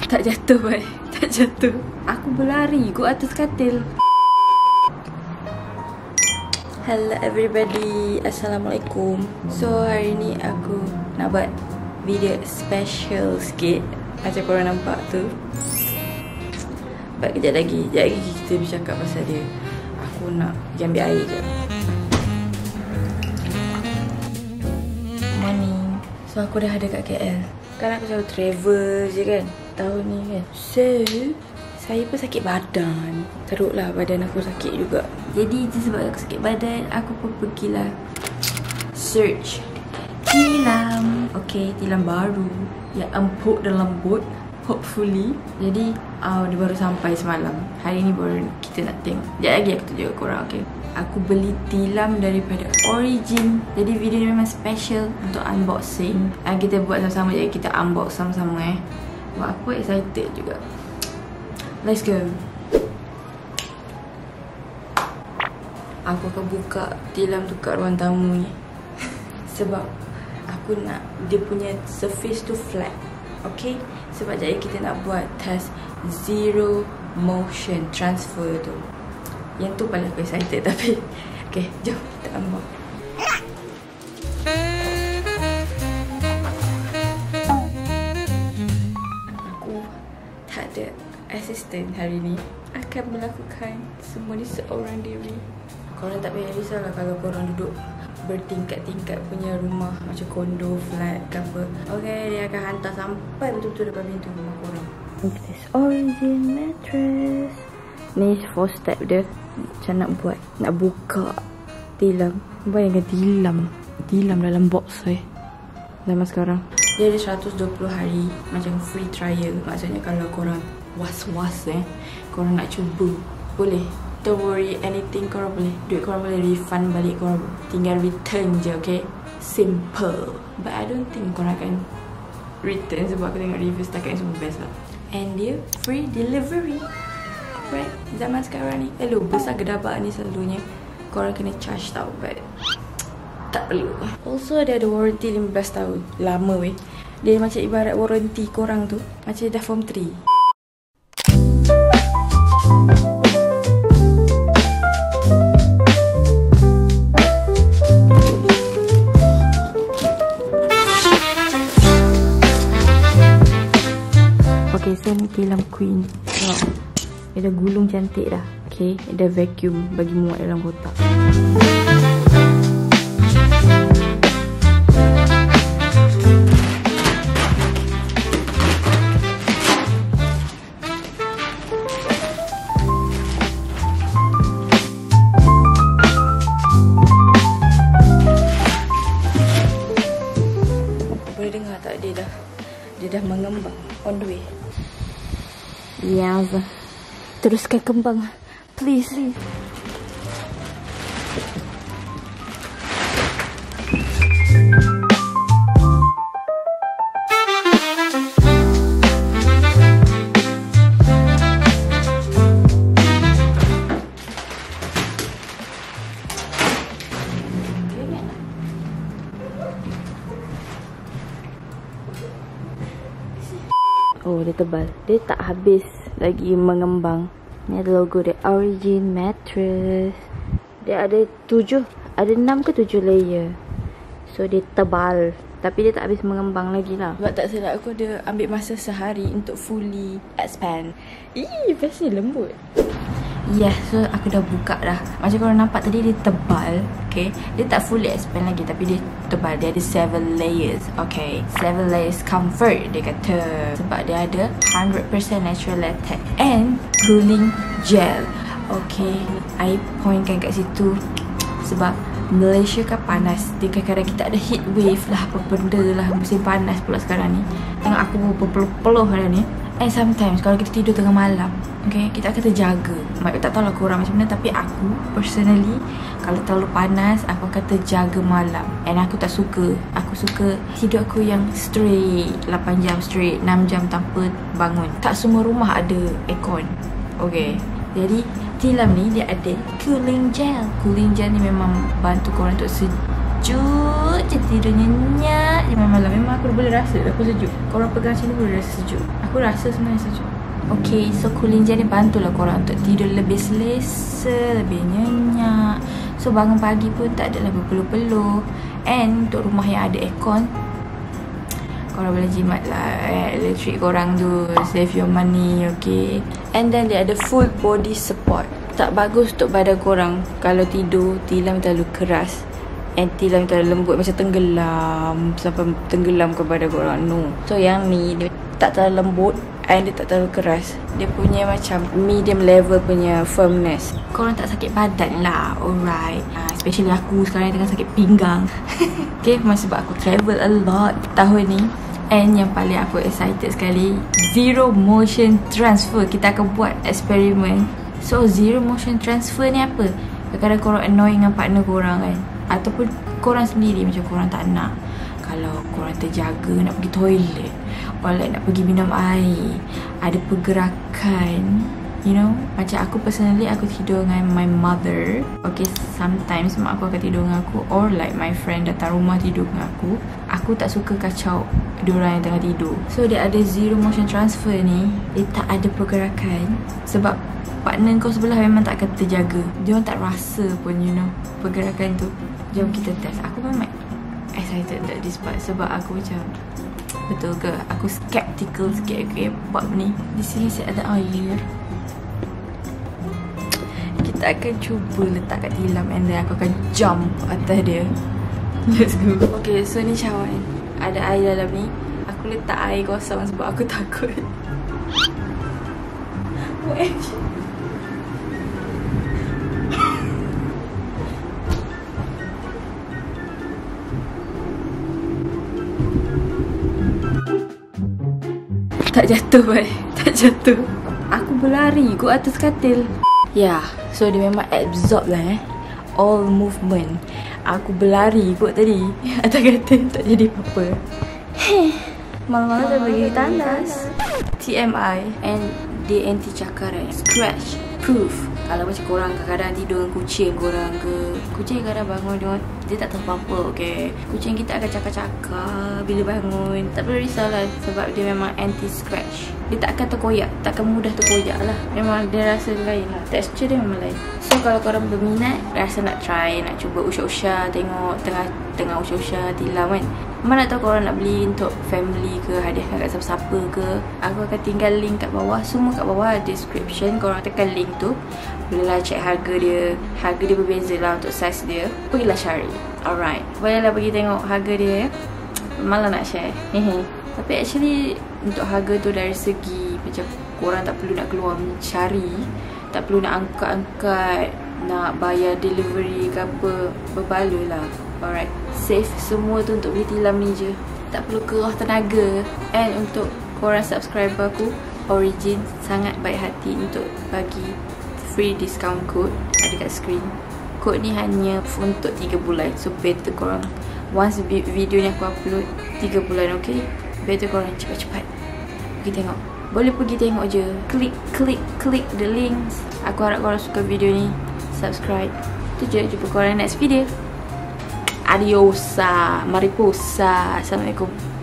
Tak jatuh baik. Tak jatuh. Aku berlari ke atas katil. Hello everybody, Assalamualaikum. So hari ni aku nak buat video special sikit. Macam korang nampak tu. Baik, kejap lagi kita bercakap pasal dia. Aku nak pergi ambil air je. Morning. So aku dah ada kat KL. Kan aku selalu travel je kan tahun ni kan. So saya pun sakit badan. Teruklah badan aku sakit juga. Jadi sebab aku sakit badan, aku pun pergilah search tilam. Okay, tilam baru yang empuk dan lembut, hopefully. Jadi dia baru sampai semalam. Hari ni baru kita nak tengok. Sekejap lagi aku tunjuk korang, okay. Aku beli tilam daripada Origin. Jadi video ni memang special untuk unboxing. Kita buat sama-sama, jadi kita unbox sama-sama Buat aku excited juga. Let's go. Aku akan buka tilam tu kat ruang tamu ni. Sebab aku nak dia punya surface tu flat. Okay? Sebab jadi kita nak buat test zero motion transfer tu. Yang tu paling aku excited tapi okay, jom kita unbox. Aku tak ada assistant hari ni. Akan melakukan semua ni seorang diri. Korang tak payah risaulah kalau korang duduk bertingkat-tingkat punya rumah macam kondo, flat ke apa. Okay, dia akan hantar sampai betul-betul depan pintu rumah korang. This Origin mattress. Ni 4 step dia. Macam nak buat, nak buka tilam. Bayangkan tilam dalam box zaman sekarang. Dia ada 120 hari macam free trial. Maksudnya kalau korang was-was korang nak cuba, boleh. Don't worry anything, korang boleh. Duit korang boleh refund balik, korang tinggal return je, okay. Simple. But I don't think korang akan return sebab aku tengok review setakat ni semua best lah. And dia free delivery. Right, zaman sekarang ni besar gedabak ni selalunya korang kena charge tau, but tak perlu. Also dia ada warranty 15 tahun. Lama weh. Dia macam ibarat warranty korang tu macam dah form 3. Okay, so ni tilam queen. Wow. Dia dah gulung cantik dah. Okay, dia dah vacuum bagi muat dalam kotak. Boleh dengar tak dia dah mengembang on the way. Yes. Teruskan kembang. Please. Oh, dia tebal. Dia tak habis lagi mengembang. Ni ada logo dia, Origin mattress. Dia ada 6 ke 7 layer. So dia tebal, tapi dia tak habis mengembang lagi lah. Sebab tak silap aku dia ambil masa sehari untuk fully expand. Pasti lembut. Yes, so aku dah buka dah. Macam korang nampak tadi dia tebal. Okay, dia tak fully expand lagi tapi dia tebal. Dia ada 7 layers. Okay, 7 layers comfort dia kata. Sebab dia ada 100% natural latex and cooling gel. Okay, I pointkan kat situ sebab Malaysia kan panas. Dia kadang-kadang kita ada heat wave lah, apa benda lah, musim panas pula sekarang ni. Tengok aku berpeluh-peluh hari ni. And sometimes kalau kita tidur tengah malam, okay, kita akan terjaga. Tak tahu lah korang macam mana, tapi aku personally kalau terlalu panas, aku akan terjaga malam. And aku tak suka. Aku suka tidur aku yang straight 8 jam straight, 6 jam tanpa bangun. Tak semua rumah ada aircon. Okay, jadi tilam ni dia ada cooling gel. Cooling gel ni memang bantu korang untuk sejuk je tidur nyenyak je malam-malam. Memang aku boleh rasa aku sejuk. Korang pegang macam ni boleh rasa sejuk. Aku rasa sebenarnya sejuk. Okay, so cooling jet ni bantulah korang untuk tidur lebih selesa, lebih nyenyak. So bangun pagi pun tak adalah berpeluh-peluh. And untuk rumah yang ada aircon, korang boleh jimat lah elektrik korang tu. Save your money, okay. And then dia ada full body support. Tak bagus untuk badan korang kalau tidur tilam terlalu keras and tilam terlalu lembut, macam tenggelam sampai tenggelam ke badan korang. No. So yang ni dia tak terlalu lembut and dia tak terlalu keras. Dia punya macam medium level punya firmness. Korang tak sakit badan lah. Alright. Especially aku sekarang tengah sakit pinggang. Okay, sebab aku travel a lot tahun ni. And yang paling aku excited sekali, zero motion transfer. Kita akan buat eksperimen. So zero motion transfer ni apa? Kadang-kadang korang annoy dengan partner korang kan, ataupun korang sendiri macam korang tak nak. Kalau korang terjaga nak pergi toilet, or like nak pergi minum air, ada pergerakan, you know. Macam aku personally, aku tidur dengan my mother. Okay, sometimes mak aku akan tidur dengan aku, or like my friend datang rumah tidur dengan aku. Aku tak suka kacau diorang yang tengah tidur. So dia ada zero motion transfer ni, dia tak ada pergerakan. Sebab partner kau sebelah memang tak akan terjaga. Diorang tak rasa pun, you know, pergerakan tu. Jom kita test. Aku memang excited untuk this part. Sebab aku macam, betul ke? Aku skeptical sikit, okay, buat ni. Di sini saya ada air. Kita akan cuba letak kat tilam and then aku akan jump atas dia. Let's go. Okay, so ni cawan. Ada air dalam ni. Aku letak air kosong sebab aku takut. Tak jatuh, baik. Tak jatuh. Aku berlari kot atas katil. Ya, so dia memang absorb lah all movement. Aku berlari kot tadi atas katil, tak jadi apa-apa. Malam-malam dah bagi tandas. TMI and dia anti cakaran. Scratch proof. Kalau macam korang kadang-kadang tidur dengan kucing korang ke, kucing kadang bangun dia tak tahu apa-apa, okay. Kucing kita akan cakar-cakar bila bangun. Tak perlu risaulah sebab dia memang anti-scratch. Dia tak akan terkoyak, tak akan mudah terkoyak lah. Memang dia rasa lain lah, texture dia memang lain. So kalau korang berminat, rasa nak try, nak cuba usah-usah, tengok tengah usah-usah tilam kan. Mana nak tahu korang nak beli untuk family ke, hadiahkan kat siapa-siapa ke. Aku akan tinggal link kat bawah. Semua kat bawah description. Korang tekan link tu, bolehlah check harga dia. Harga dia berbeza lah untuk size dia. Pergilah cari. Alright, bolehlah pergi tengok harga dia. Malah nak share. Tapi actually untuk harga tu dari segi macam korang tak perlu nak keluar mencari, tak perlu nak angkat-angkat, nak bayar delivery ke apa, berbaloi lah. Alright, save semua tu untuk beli tilam ni je. Tak perlu kerah tenaga. And untuk korang subscriber aku, Origin sangat baik hati untuk bagi free discount code. Ada kat screen. Kod ni hanya untuk 3 bulan. So better korang, once video ni aku upload 3 bulan, okay, better korang cepat-cepat pergi tengok. Boleh pergi tengok je. Klik the links. Aku harap korang suka video ni. Subscribe. Tu je. Jumpa korang next video. Adios, mariposa. Assalamualaikum.